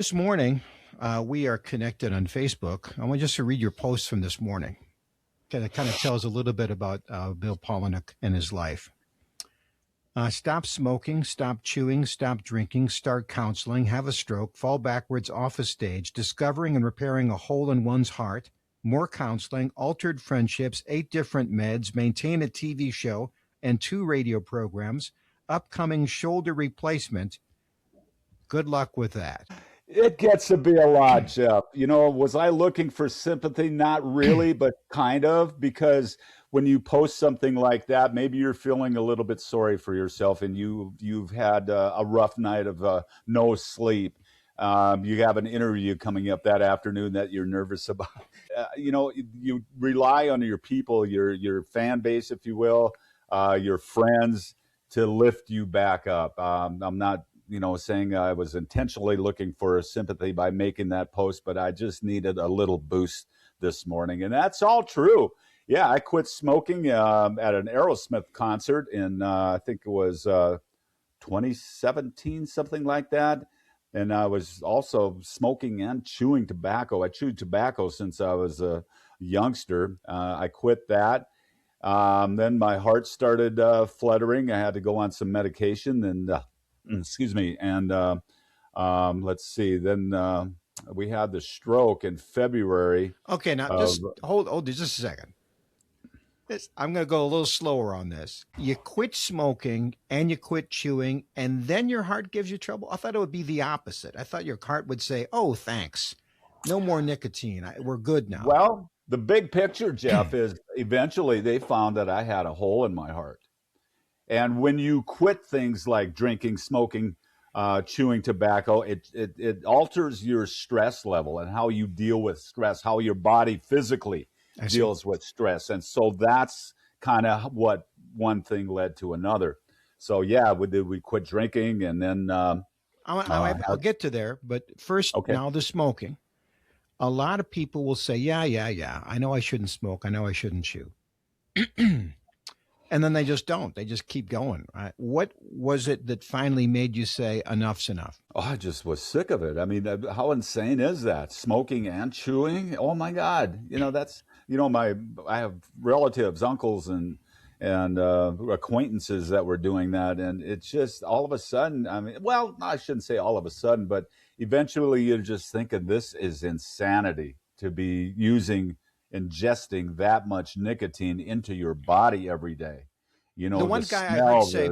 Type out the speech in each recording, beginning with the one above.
This morning, we are connected on Facebook. I want just to read your post from this morning. It kind of tells a little bit about Bill Palanuk and his life. Stop smoking, stop chewing, stop drinking, start counseling, have a stroke, fall backwards off a stage, discovering and repairing a hole in one's heart, more counseling, altered friendships, 8 different meds, maintain a TV show and 2 radio programs, upcoming shoulder replacement. Good luck with that. It gets to be a lot, Jeff. Was I looking for sympathy? Not really, but kind of, because when you post something like that, maybe you're feeling a little bit sorry for yourself, and you've had a rough night of no sleep. You have an interview coming up that afternoon that you're nervous about. You rely on your people, your fan base, if you will, your friends, to lift you back up. I'm not saying I was intentionally looking for sympathy by making that post, but I just needed a little boost this morning. And that's all true. Yeah, I quit smoking at an Aerosmith concert in, I think it was 2017, something like that. And I was also smoking and chewing tobacco. I chewed tobacco since I was a youngster. I quit that. Then my heart started fluttering. I had to go on some medication, and excuse me. And let's see. Then we had the stroke in February. Okay, now just hold just a second. I'm going to go a little slower on this. You quit smoking and you quit chewing, and then your heart gives you trouble. I thought it would be the opposite. I thought your heart would say, "Oh, thanks, no more nicotine. We're good now." Well, the big picture, Jeff, is eventually they found that I had a hole in my heart. And when you quit things like drinking, smoking, chewing tobacco, it alters your stress level and how you deal with stress, how your body physically deals with stress. And so that's kind of what one thing led to another. So yeah, we quit drinking, and then I'll get to there. But first, okay. Now the smoking. A lot of people will say, yeah. I know I shouldn't smoke. I know I shouldn't chew. And then they just don't. They just keep going. Right? What was it that finally made you say enough's enough? Oh, I just was sick of it. I mean, how insane is that? Smoking and chewing? Oh my God! That's I have relatives, uncles, and acquaintances that were doing that, and it's just all of a sudden. I mean, well, I shouldn't say all of a sudden, but eventually you're just thinking this is insanity to be ingesting that much nicotine into your body every day. The one the guy I heard smell, say,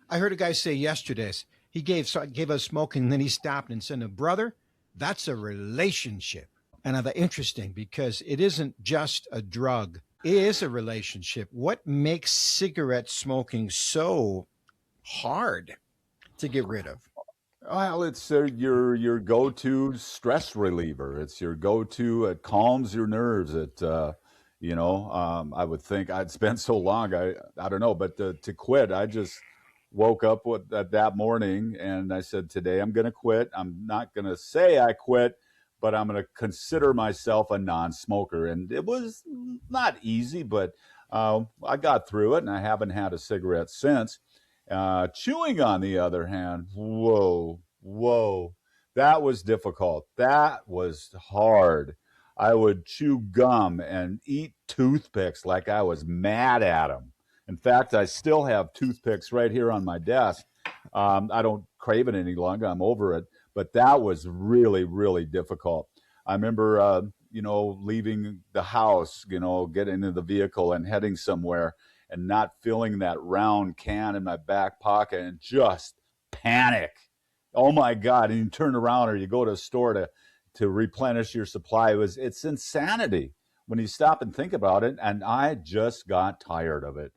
I heard a guy say yesterday, he gave us smoking, and then he stopped and said, "Brother, that's a relationship." And I thought, interesting, because it isn't just a drug; it is a relationship. What makes cigarette smoking so hard to get rid of? Well, it's your go-to stress reliever. It's your go-to. It calms your nerves. I would think I'd spent so long. I don't know, but to quit, I just woke up that morning and I said, today I'm going to quit. I'm not going to say I quit, but I'm going to consider myself a non-smoker. And it was not easy, but I got through it, and I haven't had a cigarette since. Chewing, on the other hand, whoa, that was difficult. That was hard. I would chew gum and eat toothpicks like I was mad at them. In fact, I still have toothpicks right here on my desk. I don't crave it any longer. I'm over it. But that was really, really difficult. I remember, leaving the house, getting into the vehicle and heading somewhere, and not feeling that round can in my back pocket, and just panic. Oh my God. And you turn around, or you go to a store to replenish your supply. It's insanity when you stop and think about it. And I just got tired of it.